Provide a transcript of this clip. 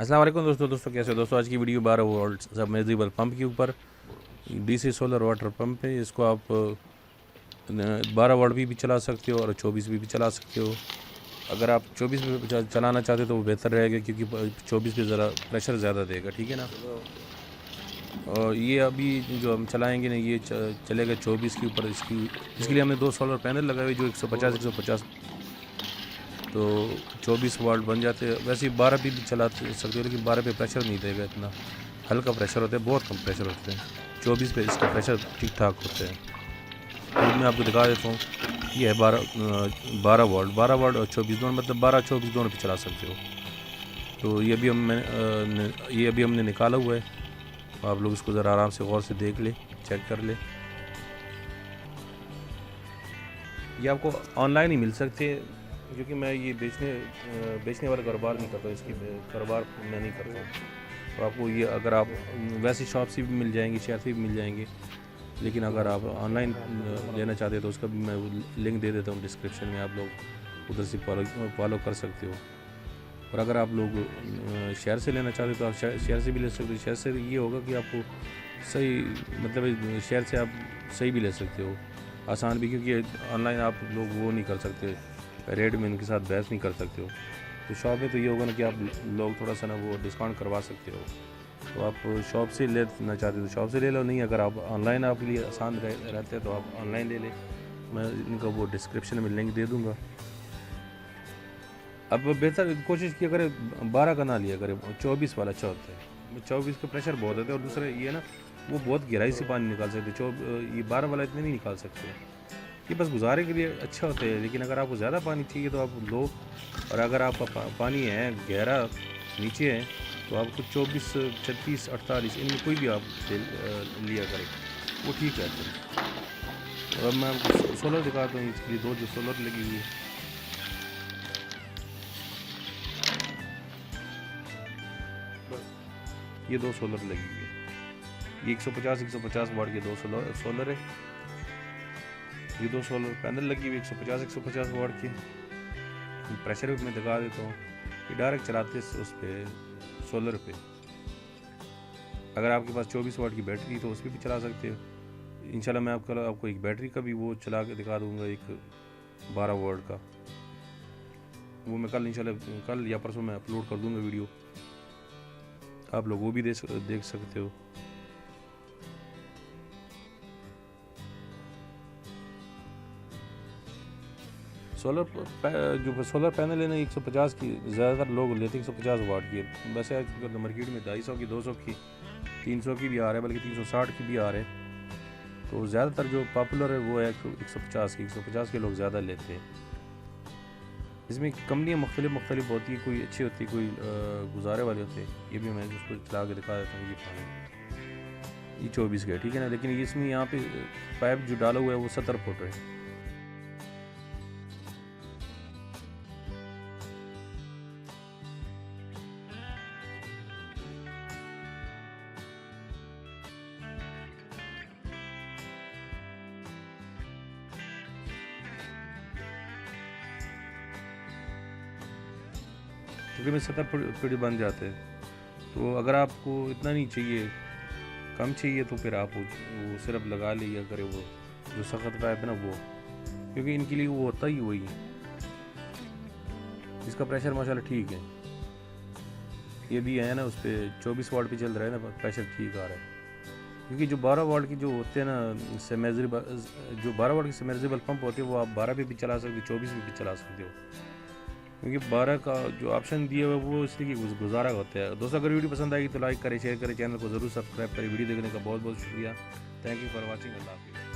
अस्सलाम वालेकुम दोस्तों कैसे हो दोस्तों। आज की वीडियो 12 वोल्ट सबमर्सिबल पंप के ऊपर डीसी सोलर वाटर पंप है। इसको आप 12 वोल्ट भी चला सकते हो और 24 भी चला सकते हो। अगर आप 24 पे चलाना चाहते हो तो वो बेहतर रहेगा, क्योंकि 24 पे ज़रा प्रेशर ज़्यादा देगा, ठीक है ना। और ये अभी जो हम चलाएंगे ना, ये चलेगा 24 के ऊपर। इसके लिए हमने 2 सोलर पैनल लगाए हुए जो 150 तो 24 वाट बन जाते हैं। वैसे ही 12 पे भी चला सकते हो, लेकिन 12 पे प्रेशर नहीं देगा, इतना हल्का प्रेशर होता है, बहुत कम प्रेशर होते हैं। 24 पे इसका प्रेशर ठीक ठाक होता है। तो मैं आपको दिखा देता हूँ। ये है 12 वाट और 24 दोनों, मतलब 12-24 दोनों पे चला सकते हो। तो ये अभी हमने निकाला हुआ है। आप लोग इसको ज़रा आराम से गौर से देख ले, चेक कर ले। ये आपको ऑनलाइन ही मिल सकते हैं, क्योंकि मैं ये बेचने वाला कारोबार नहीं करता, इसकी कारोबार मैं नहीं करता हूँ। तो आपको ये, अगर आप वैसे शॉप से भी मिल जाएंगे, शहर से भी मिल जाएंगे, लेकिन अगर आप ऑनलाइन लेना चाहते हो तो उसका भी मैं लिंक दे देता हूँ डिस्क्रिप्शन में। आप लोग उधर से फॉलो कर सकते हो। और अगर आप लोग शहर से लेना चाहते हो तो आप शहर से भी ले सकते हो। शहर से ये होगा कि आपको सही, मतलब शहर से आप सही भी ले सकते हो, आसान भी, क्योंकि ऑनलाइन आप लोग वो नहीं कर सकते, रेट में इनके साथ बहस नहीं कर सकते हो। तो शॉप में तो ये होगा ना कि आप लोग थोड़ा सा ना वो डिस्काउंट करवा सकते हो। तो आप शॉप से लेना चाहते हो तो शॉप से ले लो, नहीं अगर आप ऑनलाइन आपके लिए आसान रहते हैं तो आप ऑनलाइन ले लें। मैं इनका वो डिस्क्रिप्शन में लिंक दे दूँगा। अब बेहतर कोशिश किया करें 12 का ना लिया करें, 24 वाला अच्छा होता है। 24 का प्रेशर बहुत होता है, और दूसरा ये ना वो बहुत गहराई से पानी निकाल सकते। ये 12 वाला इतने नहीं निकाल सकते। ये बस गुजारे के लिए अच्छा होता है, लेकिन अगर आपको ज़्यादा पानी चाहिए तो आप लो। और अगर आपका पानी है गहरा नीचे है तो आपको 24, 36, 48 इनमें कोई भी आप लिया करें, वो ठीक है। तो अब मैं आपको सोलर दिखाता हूँ। इसके लिए 2 जो सोलर लगी हुई है, ये 2 सोलर लगी हुई है। ये 150 वाट के 2 सोलर है। ये 2 सोलर पैनल लगी हुई 150 वाट की। प्रेशर भी मैं दिखा देता हूँ। ये डायरेक्ट चलाते हैं उस पे, सोलर पे। अगर आपके पास 24 वाट की बैटरी तो उस पर भी चला सकते हो। इंशाल्लाह मैं आपको एक बैटरी का भी वो चला के दिखा दूँगा, एक 12 वाट का। वो मैं कल या परसों मैं अपलोड कर दूँगा वीडियो, आप लोग वो भी देख सकते हो। जो सोलर पैनल है ना, 150 की ज़्यादातर लोग लेते हैं, 150 वाट की। वैसे आजकल मार्केट में 250 की, 200 की, 300 की भी आ रहा है, बल्कि 360 की भी आ रहे हैं। तो ज़्यादातर जो पॉपुलर है वो है 150 के लोग ज़्यादा लेते हैं। इसमें कंपनियाँ मुख्तलिफ होती है, कोई अच्छी होती है, कोई गुजारे वाले होते हैं। ये भी मैं उसको चला के दिखा देता हूँ। ये 24 का है, ठीक है ना, लेकिन इसमें यहाँ पे पाइप जो डाला हुआ है वो 70 फुट है। तकरीबन 70 फुट बन जाते हैं। तो अगर आपको इतना नहीं चाहिए, कम चाहिए, तो फिर आप वो सिर्फ लगा लिया करें, वो जो सख्त पाइप है ना वो, क्योंकि इनके लिए वो होता ही वही है। इसका प्रेशर माशाल्लाह ठीक है। ये भी है ना, उस पर 24 वाट पे चल रहा है ना, प्रेशर ठीक आ रहा है। क्योंकि जो 12 वाट की जो होते हैं ना सबमर्सिबल, जो 12 वाट की सबमर्सिबल पंप होते हैं वो आप 12 पे भी चला सकते हो, 24 पे भी चला सकते हो। क्योंकि 12 का जो ऑप्शन दिया हुआ है वो इसलिए कि गुजारा होता है। दोस्तों अगर वीडियो पसंद आएगी तो लाइक करें, शेयर करें, चैनल को ज़रूर सब्सक्राइब करें। वीडियो देखने का बहुत बहुत शुक्रिया। Thank you for watching. अल्लाह हाफिज़।